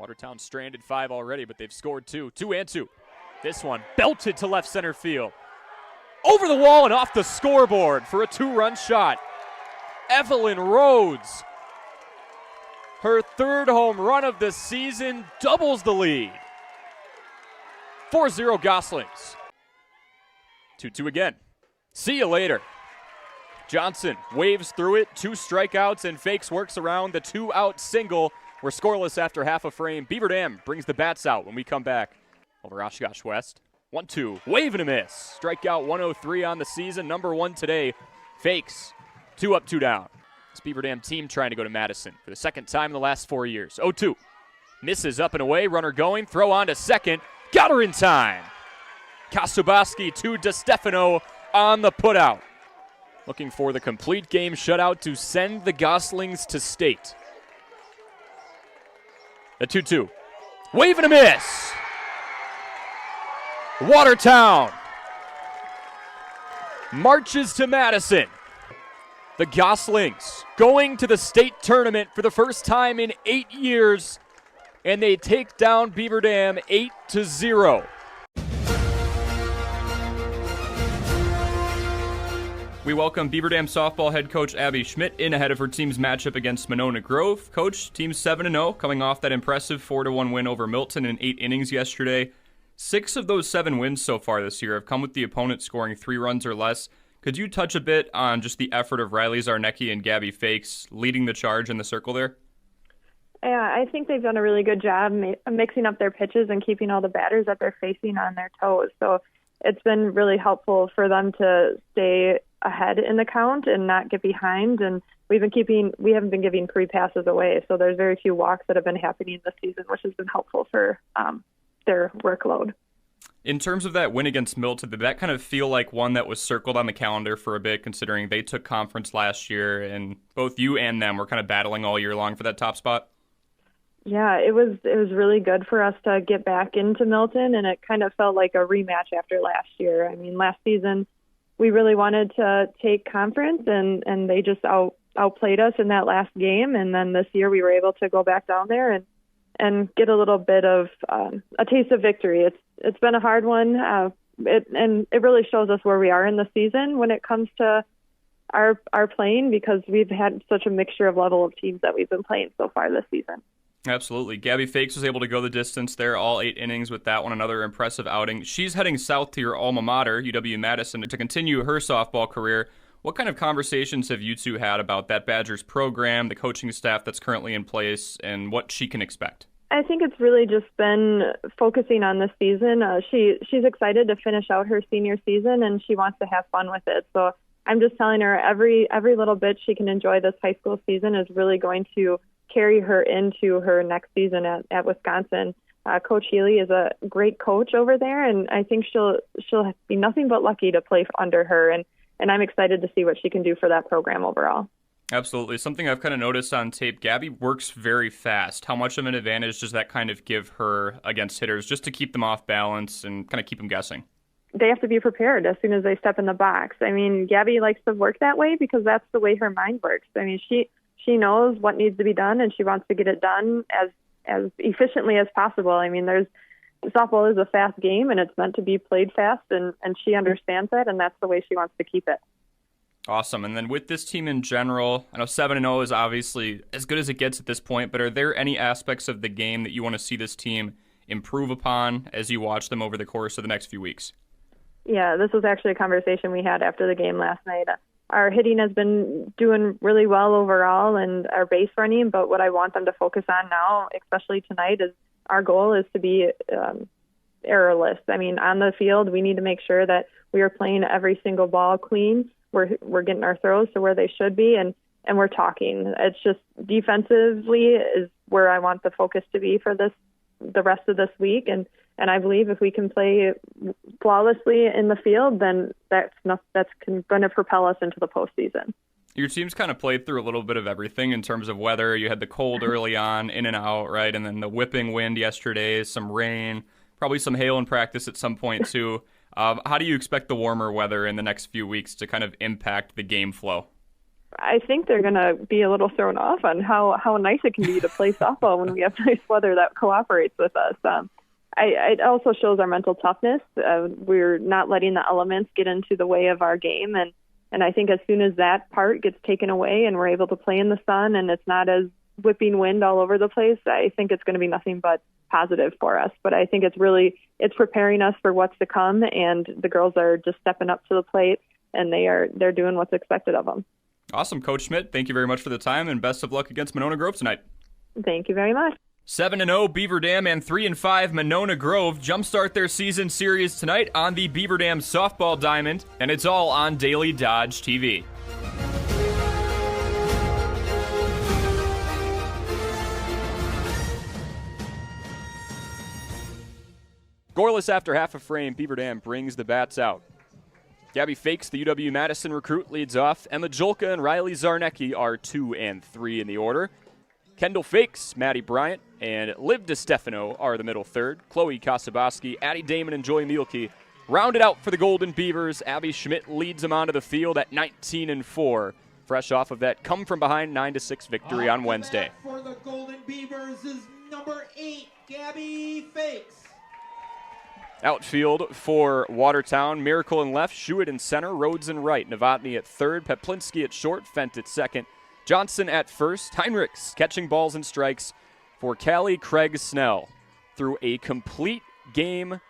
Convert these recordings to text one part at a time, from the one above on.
Watertown stranded 5 already, but they've scored 2. 2 and 2. This one belted to left center field. Over the wall and off the scoreboard for a 2-run shot. Evelyn Rhodes, her 3rd home run of the season, doubles the lead. 4-0 Goslings. 2-2 again. See you later. Johnson waves through it, 2 strikeouts, and fakes works around the 2-out single. We're scoreless after half a frame. Beaver Dam brings the bats out when we come back. Over Oshkosh West. 1-2, wave and a miss. Strikeout 103 on the season, number 1 today. Fakes, 2 up, 2 down. This Beaver Dam team trying to go to Madison for the 2nd time in the last 4 years. 0-2, misses up and away, runner going, throw on to second. Got her in time. Kasubaski to DeStefano on the putout. Looking for the complete game shutout to send the Goslings to state. The 2-2. Wave and a miss. Watertown marches to Madison. The Goslings going to the state tournament for the first time in 8 years, and they take down Beaver Dam 8-0. We welcome Beaver Dam softball head coach Abby Schmidt in ahead of her team's matchup against Monona Grove. Coach, team 7-0, coming off that impressive 4-1 win over Milton in 8 innings yesterday. 6 of those 7 wins so far this year have come with the opponent scoring 3 runs or less. Could you touch a bit on just the effort of Riley Zarnecki and Gabby Fakes leading the charge in the circle there? Yeah, I think they've done a really good job mixing up their pitches and keeping all the batters that they're facing on their toes. So it's been really helpful for them to stay ahead in the count and not get behind. And we haven't been giving pre-passes away, so there's very few walks that have been happening this season, which has been helpful for their workload. In terms of that win against Milton, did that kind of feel like one that was circled on the calendar for a bit, considering they took conference last year and both you and them were kind of battling all year long for that top spot? Yeah, it was really good for us to get back into Milton, and it kind of felt like a rematch after last year. I mean, last season we really wanted to take conference, and they just outplayed us in that last game, and then this year we were able to go back down there and get a little bit of a taste of victory. It's been a hard one, it really shows us where we are in the season when it comes to our playing, because we've had such a mixture of level of teams that we've been playing so far this season. Absolutely. Gabby Fakes was able to go the distance there, all 8 innings with that one, another impressive outing. She's heading south to your alma mater, UW-Madison, to continue her softball career. What kind of conversations have you two had about that Badgers program, the coaching staff that's currently in place, and what she can expect? I think it's really just been focusing on this season. She's excited to finish out her senior season, and she wants to have fun with it. So I'm just telling her every little bit she can enjoy this high school season is really going to carry her into her next season at Wisconsin. Coach Healy is a great coach over there, and I think she'll be nothing but lucky to play under her, and I'm excited to see what she can do for that program overall. Absolutely. Something I've kind of noticed on tape, Gabby works very fast. How much of an advantage does that kind of give her against hitters, just to keep them off balance and kind of keep them guessing? They have to be prepared as soon as they step in the box. I mean, Gabby likes to work that way because that's the way her mind works. I mean, she knows what needs to be done, and she wants to get it done as efficiently as possible. I mean, softball is a fast game, and it's meant to be played fast, and she understands that, and that's the way she wants to keep it. Awesome. And then with this team in general, I know 7-0 is obviously as good as it gets at this point, but are there any aspects of the game that you want to see this team improve upon as you watch them over the course of the next few weeks? Yeah, this was actually a conversation we had after the game last night. Our hitting has been doing really well overall, and our base running, but what I want them to focus on now, especially tonight, is our goal is to be errorless. I mean, on the field, we need to make sure that we are playing every single ball clean. We're getting our throws to where they should be, and we're talking. It's just defensively is where I want the focus to be for the rest of this week, and I believe if we can play flawlessly in the field, then that's going to propel us into the postseason. Your team's kind of played through a little bit of everything in terms of weather. You had the cold early on, in and out, right? And then the whipping wind yesterday, some rain, probably some hail in practice at some point too. How do you expect the warmer weather in the next few weeks to kind of impact the game flow? I think they're going to be a little thrown off on how nice it can be to play softball when we have nice weather that cooperates with us. It also shows our mental toughness. We're not letting the elements get into the way of our game, and I think as soon as that part gets taken away and we're able to play in the sun and it's not as whipping wind all over the place, I think it's going to be nothing but positive for us. But I think it's preparing us for what's to come, and the girls are just stepping up to the plate, and they're doing what's expected of them. Awesome, Coach Schmidt. Thank you very much for the time, and best of luck against Monona Grove tonight. Thank you very much. 7-0 Beaver Dam and 3-5 Monona Grove jumpstart their season series tonight on the Beaver Dam softball diamond, and it's all on Daily Dodge TV. Scoreless after half a frame, Beaver Dam brings the bats out. Gabby Fakes, the UW-Madison recruit, leads off. Emma Jolka and Riley Zarnecki are 2 and 3 in the order. Kendall Fakes, Maddie Bryant, and Liv DeStefano are the middle third. Chloe Kasaboski, Addie Damon, and Joy Mielke rounded out for the Golden Beavers. Abby Schmidt leads them onto the field at 19 and 4, fresh off of that come-from-behind 9-6 victory on Wednesday. For the Golden Beavers is number 8, Gabby Fakes. Outfield for Watertown, Miracle in left, Schuett in center, Rhodes in right, Novotny at third, Peplinski at short, Fent at second, Johnson at first, Heinrichs catching balls and strikes for Callie Craig Snell through a complete game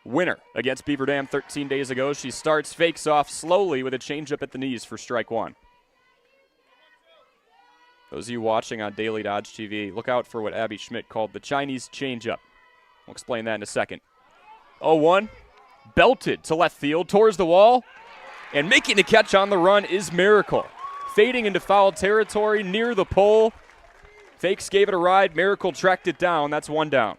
winner against Beaver Dam 13 days ago. She starts, fakes off slowly with a changeup at the knees for strike one. Those of you watching on Daily Dodge TV, look out for what Abby Schmidt called the Chinese changeup. We'll explain that in a second. 0-1, belted to left field, towards the wall, and making the catch on the run is Miracle. Fading into foul territory near the pole. Fakes gave it a ride. Miracle tracked it down. That's one down.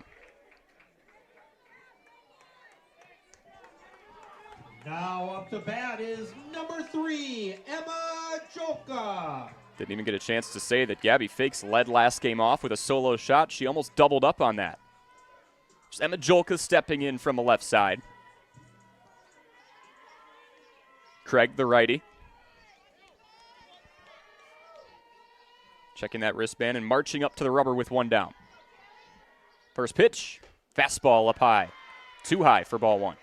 Now up to bat is number 3, Emma Jolka. Didn't even get a chance to say that Gabby Fakes led last game off with a solo shot. She almost doubled up on that. Just Emma Jolka stepping in from the left side. Craig, the righty. Checking that wristband and marching up to the rubber with one down. First pitch, fastball up high. Too high for ball one.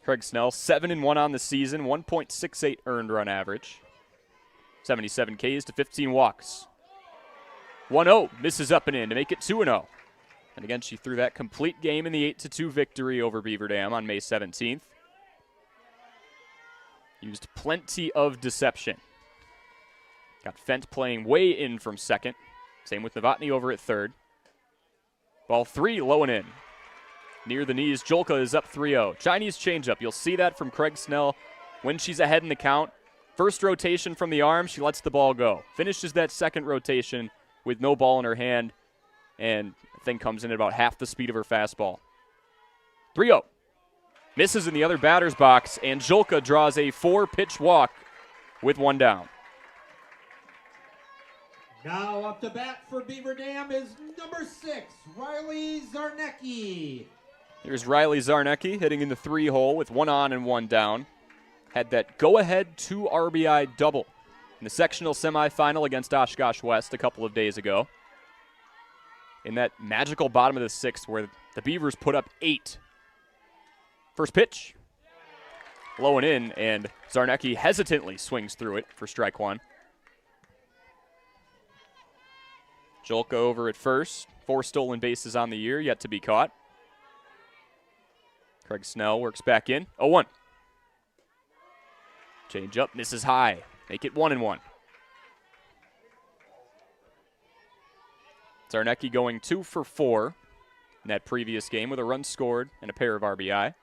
Craig Snell, 7-1 on the season, 1.68 earned run average. 77 Ks to 15 walks. 1-0, misses up and in to make it 2-0. And again, she threw that complete game in the 8-2 victory over Beaver Dam on May 17th. Used plenty of deception. Got Fent playing way in from second. Same with Novotny over at third. Ball 3, low and in. Near the knees, Jolka is up 3-0. Chinese changeup. You'll see that from Craig Snell when she's ahead in the count. First rotation from the arm, she lets the ball go. Finishes that second rotation with no ball in her hand, and the thing comes in at about half the speed of her fastball. 3-0. Misses in the other batter's box, and Jolka draws a 4-pitch walk with one down. Now up to bat for Beaver Dam is number 6, Riley Zarnecki. Here's Riley Zarnecki hitting in the 3-hole with one on and one down. Had that go-ahead 2 RBI double in the sectional semifinal against Oshkosh West a couple of days ago. In that magical bottom of the 6th where the Beavers put up 8. First pitch, low and in, and Zarnecki hesitantly swings through it for strike one. Jolka over at first. 4 stolen bases on the year, yet to be caught. Craig Snell works back in. 0-1. Change up, misses high. Make it 1-1. Zarnecki going 2 for 4 in that previous game with a run scored and a pair of RBI.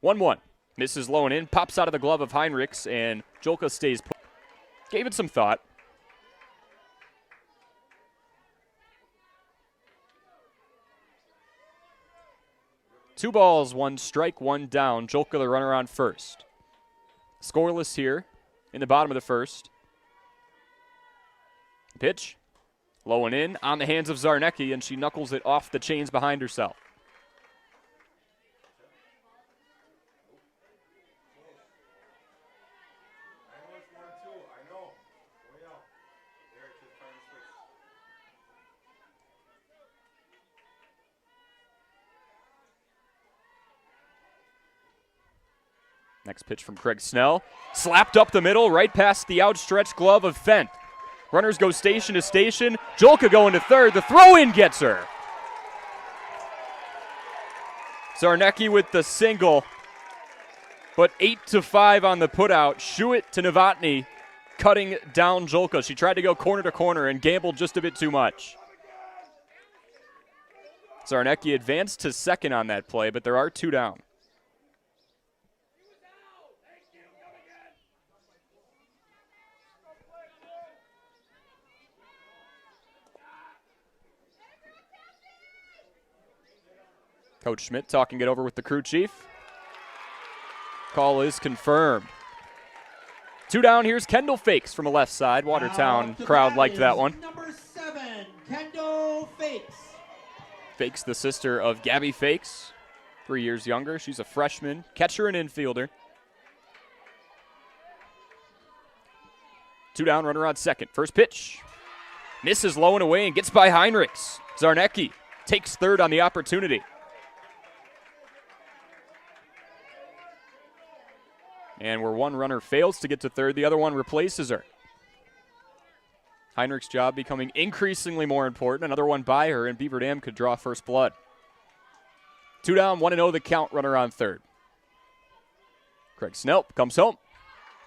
1-1. Misses low and in, pops out of the glove of Heinrichs, and Jolka stays put. Gave it some thought. Two balls, 1 strike, 1 down. Jolka the runner on first. Scoreless here in the bottom of the first. Pitch. Low and in on the hands of Zarnecki, and she knuckles it off the chains behind herself. Next pitch from Craig Snell. Slapped up the middle, right past the outstretched glove of Fent. Runners go station to station. Jolka going to third. The throw-in gets her. Zarnecki with the single, but 8-5 on the putout. Shuit to Novotny, cutting down Jolka. She tried to go corner to corner and gambled just a bit too much. Zarnecki advanced to second on that play, but there are 2 down. Coach Schmidt talking it over with the crew chief. Call is confirmed. 2 down. Here's Kendall Fakes from the left side. Watertown crowd liked that one. Number 7, Kendall Fakes. Fakes, the sister of Gabby Fakes, 3 years younger. She's a freshman, catcher and infielder. 2 down, runner on second. First pitch. Misses low and away and gets by Heinrichs. Zarnecki takes third on the opportunity. And where one runner fails to get to third, the other one replaces her. Heinrich's job becoming increasingly more important. Another one by her, and Beaver Dam could draw first blood. 2 down, 1-0 the count, runner on third. Craig Snell comes home.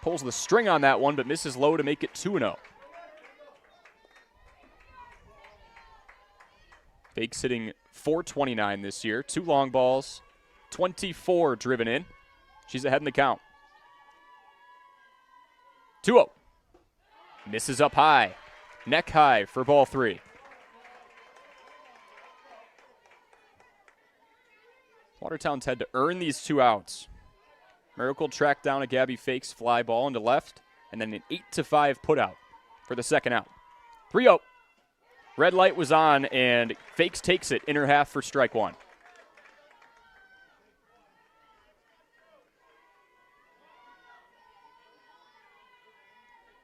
Pulls the string on that one, but misses low to make it 2-0. Fakes hitting .429 this year. 2 long balls, 24 driven in. She's ahead in the count. 2-0. Misses up high. Neck high for ball 3. Watertown's had to earn these 2 outs. Miracle tracked down a Gabby Fakes fly ball into left, and then an 8-5 putout for the second out. 3-0. Red light was on, and Fakes takes it, inner half for strike 1.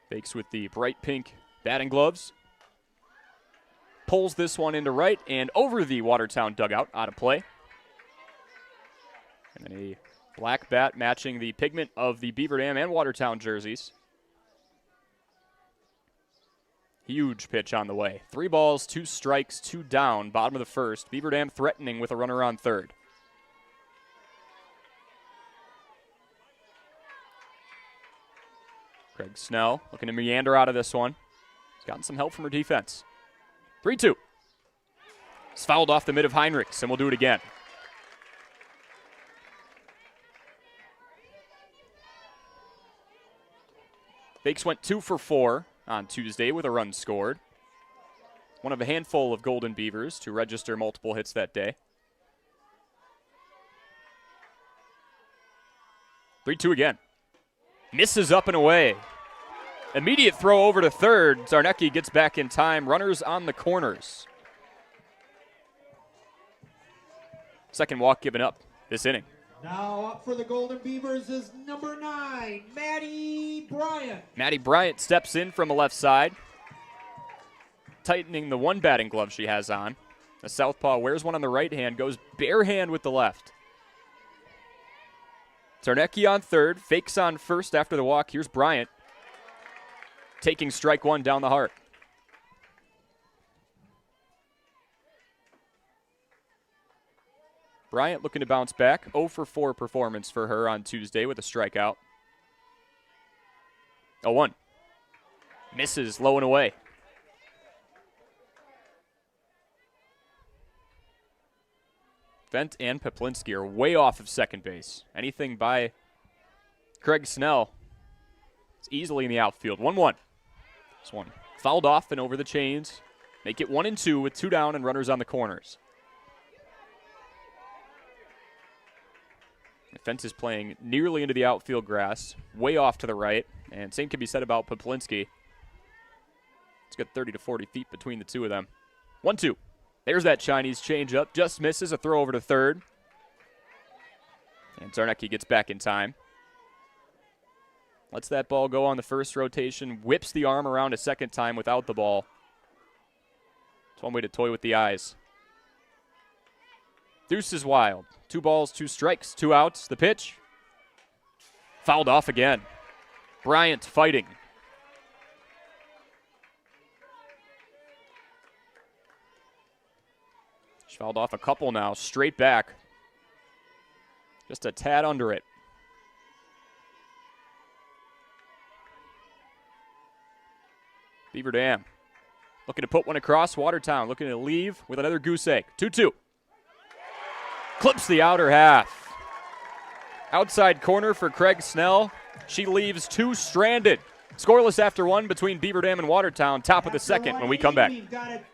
Fakes with the bright pink batting gloves. Pulls this one into right and over the Watertown dugout, out of play. And then a black bat matching the pigment of the Beaver Dam and Watertown jerseys. Huge pitch on the way. 3 balls, 2 strikes, 2 down, bottom of the first. Beaver Dam threatening with a runner on third. Craig Snell looking to meander out of this one. He's gotten some help from her defense. 3-2. It's fouled off the mid of Heinrichs, and we'll do it again. Fakes went 2 for 4 on Tuesday with a run scored. One of a handful of Golden Beavers to register multiple hits that day. 3-2 again. Misses up and away. Immediate throw over to third. Zarnecki gets back in time. Runners on the corners. Second walk given up this inning. Now up for the Golden Beavers is number 9, Maddie Bryant. Maddie Bryant steps in from the left side, tightening the one batting glove she has on. The southpaw wears one on the right hand, goes bare hand with the left. Zarnecki on third, Fakes on first after the walk. Here's Bryant taking strike 1 down the heart. Bryant looking to bounce back. 0 for 4 performance for her on Tuesday with a strikeout. 0-1. Misses low and away. Fent and Poplinski are way off of second base. Anything by Craig Snell is easily in the outfield. 1-1. This one fouled off and over the chains. Make it 1-2 with 2 down and runners on the corners. Fent is playing nearly into the outfield grass, way off to the right, and same can be said about Poplinski. It's got 30 to 40 feet between the two of them. 1-2. There's that Chinese changeup. Just misses. A throw over to third. And Zarnecki gets back in time. Lets that ball go on the first rotation. Whips the arm around a second time without the ball. It's one way to toy with the eyes. Deuce is wild. 2 balls, 2 strikes, 2 outs. The pitch. Fouled off again. Bryant fighting. She fouled off a couple now. Straight back. Just a tad under it. Beaver Dam looking to put one across. Watertown looking to leave with another goose egg. 2-2. Clips the outer half. Outside corner for Craig Snell. She leaves two stranded. Scoreless after one between Beaver Dam and Watertown. Top of the second when we come back. We've got it